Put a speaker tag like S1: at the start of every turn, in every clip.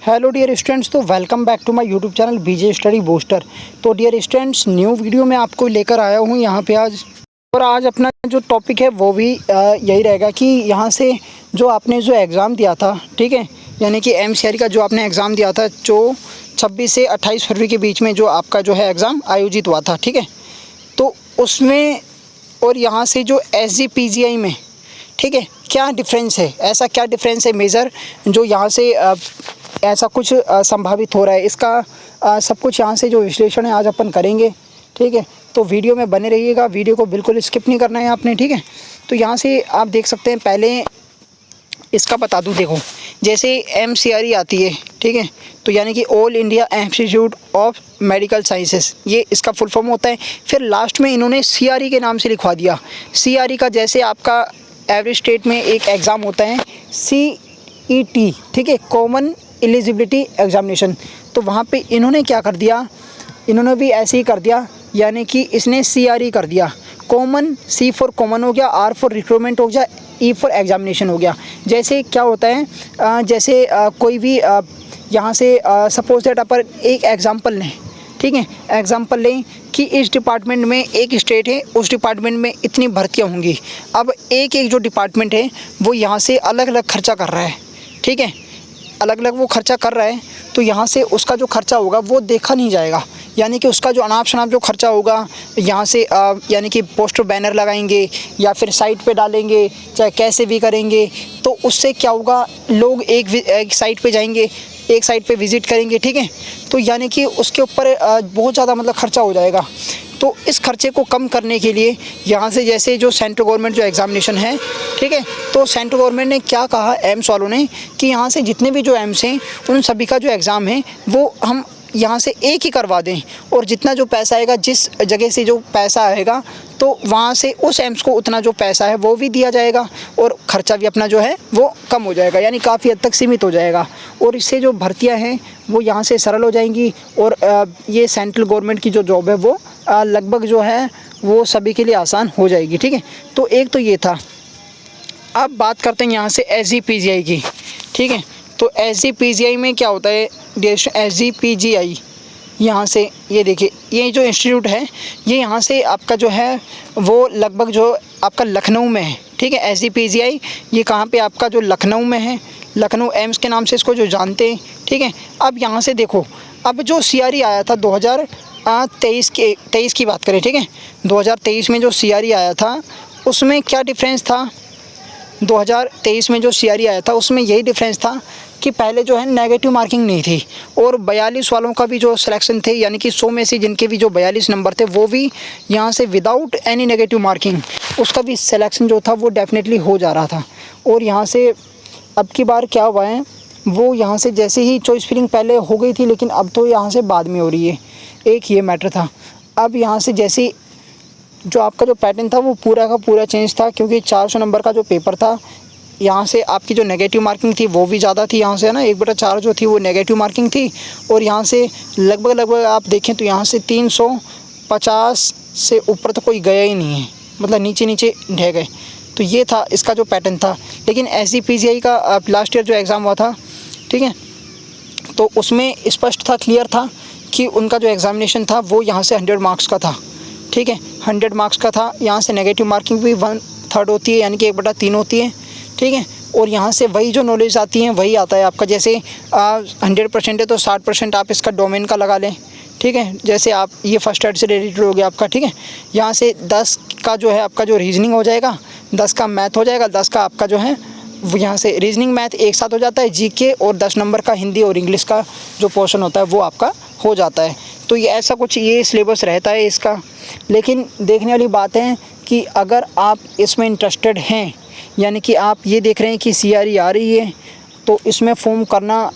S1: Hello dear students, तो welcome back to my YouTube channel BJ study booster. तो dear students, new video में आपको लेकर आया हूँ यहाँ पे आज। और आज अपना जो टॉपिक है वो भी यही रहेगा कि यहाँ से जो आपने जो एग्ज़ाम दिया था, ठीक है, यानी कि एमसीआर का जो आपने एग्ज़ाम दिया था, जो 26 से 28 फरवरी के बीच में जो आपका जो है एग्ज़ाम आयोजित हुआ था, ठीक है। तो उसमें और यहाँ से जो एसजीपीजीआई में, ठीक है, क्या डिफरेंस है, ऐसा क्या डिफरेंस है मेजर जो यहाँ से ऐसा कुछ संभावित हो रहा है, इसका सब कुछ यहाँ से जो विश्लेषण है आज अपन करेंगे, ठीक है। तो वीडियो में बने रहिएगा, वीडियो को बिल्कुल स्किप नहीं करना है आपने, ठीक है। तो यहाँ से आप देख सकते हैं, पहले इसका बता दूँ, देखो जैसे एमसीआर आती है, ठीक है, तो यानी कि all India institute of medical sciences, ये इसका फुल फॉर्म होता है। फिर लास्ट में इन्होंने सीआरई के नाम से लिखवा दिया। सीआरई का जैसे आपका एवरी स्टेट में एक एग्ज़ाम होता है सीईटी, ठीक है, कॉमन एलिजिबिलिटी एग्जामिनेशन, तो वहाँ पे इन्होंने क्या कर दिया, इन्होंने भी ऐसे ही कर दिया, यानी कि इसने सीआरई कर दिया। कॉमन, सी फॉर कॉमन हो गया, आर फॉर रिक्रूटमेंट हो गया, ई फॉर एग्जामिनेशन हो गया। जैसे क्या होता है, जैसे कोई भी यहाँ से सपोज दैट अपन एक एग्ज़ाम्पल लें, ठीक है, एग्ज़ाम्पल लें कि इस डिपार्टमेंट में एक स्टेट है, उस डिपार्टमेंट में इतनी भर्तियाँ होंगी। अब एक एक जो डिपार्टमेंट है वो यहाँ से अलग अलग खर्चा कर रहा है, ठीक है, अलग अलग वो खर्चा कर रहा है, तो यहाँ से उसका जो खर्चा होगा वो देखा नहीं जाएगा, यानी कि उसका जो अनाप शनाप जो खर्चा होगा यहाँ से यानी कि पोस्टर बैनर लगाएंगे या फिर साइट पे डालेंगे, चाहे कैसे भी करेंगे, तो उससे क्या होगा, लोग एक साइट पे जाएंगे, एक साइट पे विज़िट करेंगे, ठीक है, तो यानी कि उसके ऊपर बहुत ज़्यादा मतलब खर्चा हो जाएगा। तो इस खर्चे को कम करने के लिए यहाँ से जैसे जो सेंट्रल गवर्नमेंट जो एग्ज़ामिनेशन है, ठीक है, तो सेंट्रल गवर्नमेंट ने क्या कहा एम्स वालों ने कि यहाँ से जितने भी जो एम्स हैं उन सभी का जो एग्ज़ाम है वो हम यहाँ से एक ही करवा दें, और जितना जो पैसा आएगा, जिस जगह से जो पैसा आएगा, तो वहाँ से उस एम्स को उतना जो पैसा है वो भी दिया जाएगा, और ख़र्चा भी अपना जो है वो कम हो जाएगा, यानी काफ़ी हद तक सीमित हो जाएगा। और इससे जो भर्तियाँ हैं वो यहाँ से सरल हो जाएंगी, और ये सेंट्रल गवर्नमेंट की जो जॉब है वो लगभग जो है वो सभी के लिए आसान हो जाएगी, ठीक है। तो एक तो ये था। अब बात करते हैं यहाँ से एसजीपीजीआई की, ठीक है। तो एसजीपीजीआई में क्या होता है, एसजीपीजीआई यहाँ से ये देखिए, ये जो इंस्टीट्यूट है ये यहाँ से आपका जो है वो लगभग जो आपका लखनऊ में है, ठीक है। एसजीपीजीआई ये कहाँ पे आपका जो लखनऊ में है, लखनऊ एम्स के नाम से इसको जो जानते हैं, ठीक है। अब यहाँ से देखो, अब जो सीआरई आया था 2023 की बात करें, ठीक है, 2023 में जो सीआरई आया था उसमें क्या डिफरेंस था, 2023 में जो सीआरई आया था उसमें यही डिफरेंस था कि पहले जो है नेगेटिव मार्किंग नहीं थी, और 42 वालों का भी जो सिलेक्शन थे, यानी कि 100 में से जिनके भी जो 42 नंबर थे वो भी यहाँ से विदाउट एनी नेगेटिव मार्किंग उसका भी सिलेक्शन जो था वो डेफिनेटली हो जा रहा था। और यहाँ से अब की बार क्या हुआ है, वो यहाँ से जैसे ही चॉइस फिलिंग पहले हो गई थी, लेकिन अब तो यहाँ से बाद में हो रही है, एक ये मैटर था। अब यहाँ से जैसे जो आपका जो पैटर्न था वो पूरा का पूरा चेंज था, क्योंकि 400 नंबर का जो पेपर था, यहाँ से आपकी जो नेगेटिव मार्किंग थी वो भी ज़्यादा थी, यहाँ से है ना 1/4 जो थी वो नेगेटिव मार्किंग थी, और यहाँ से लगभग आप देखें तो यहाँ से 350 से ऊपर तो कोई गया ही नहीं है, मतलब नीचे नीचे ढह गए। तो ये था इसका जो पैटर्न था। लेकिन एसजीपीजीआई का लास्ट ईयर जो एग्ज़ाम हुआ था, ठीक है, तो उसमें स्पष्ट था, क्लियर था कि उनका जो एग्ज़ामिनेशन था वो यहाँ से 100 मार्क्स का था, ठीक है, 100 मार्क्स का था। यहाँ से नेगेटिव मार्किंग भी 1/3 होती है, यानी कि 1/3 होती है, ठीक है। और यहाँ से वही जो नॉलेज आती है वही आता है आपका, जैसे 100% है तो 60% आप इसका डोमेन का लगा लें, ठीक है। जैसे आप ये फर्स्ट एड से रिलेटेड हो गया आपका, ठीक है। यहाँ से 10 का जो है आपका जो रीजनिंग हो जाएगा, 10 का मैथ हो जाएगा, 10 का आपका जो है वो यहाँ से रीजनिंग मैथ एक साथ हो जाता है, जीके, और 10 नंबर का हिंदी और इंग्लिश का जो पोर्शन होता है वो आपका हो जाता है। तो ये ऐसा कुछ ये सिलेबस रहता है इसका। लेकिन देखने वाली बात है कि अगर आप इसमें इंटरेस्टेड हैं, यानी कि आप ये देख रहे हैं कि सीआरई आ रही है, तो इसमें फॉर्म करना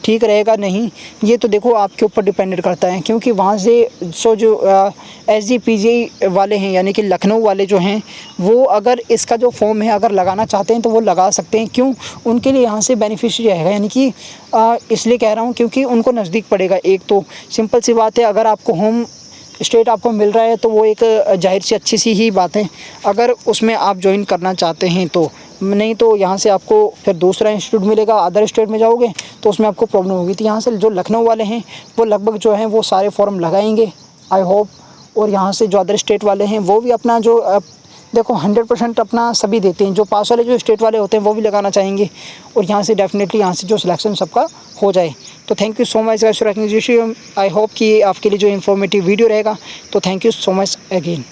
S1: ठीक रहेगा नहीं, ये तो देखो आपके ऊपर डिपेंडेड करता है, क्योंकि वहाँ से जो एसजीपीजीआई वाले हैं, यानी कि लखनऊ वाले जो हैं, वो अगर इसका जो फॉर्म है अगर लगाना चाहते हैं तो वो लगा सकते हैं। क्यों, उनके लिए यहाँ से बेनिफिशियरी रहेगा, यानी कि इसलिए कह रहा हूँ क्योंकि उनको नज़दीक पड़ेगा। एक तो सिंपल सी बात है, अगर आपको होम स्टेट आपको मिल रहा है तो वो एक जाहिर सी अच्छी सी ही बात है, अगर उसमें आप ज्वाइन करना चाहते हैं तो। नहीं तो यहाँ से आपको फिर दूसरा इंस्टीट्यूट मिलेगा, अदर स्टेट में जाओगे तो उसमें आपको प्रॉब्लम होगी। तो यहाँ से जो लखनऊ वाले हैं वो लगभग जो हैं वो सारे फॉर्म लगाएंगे आई होप। और यहाँ से जो अदर स्टेट वाले हैं वो भी अपना जो देखो 100% अपना सभी देते हैं, जो पास वाले जो स्टेट वाले होते हैं वो भी लगाना चाहेंगे, और यहाँ से डेफिनेटली यहाँ से जो सिलेक्शन सबका हो जाए। तो thank you so much guys for watching this video. I hope कि आपके लिए जो इन्फॉर्मेटिव वीडियो रहेगा। तो thank you so much again.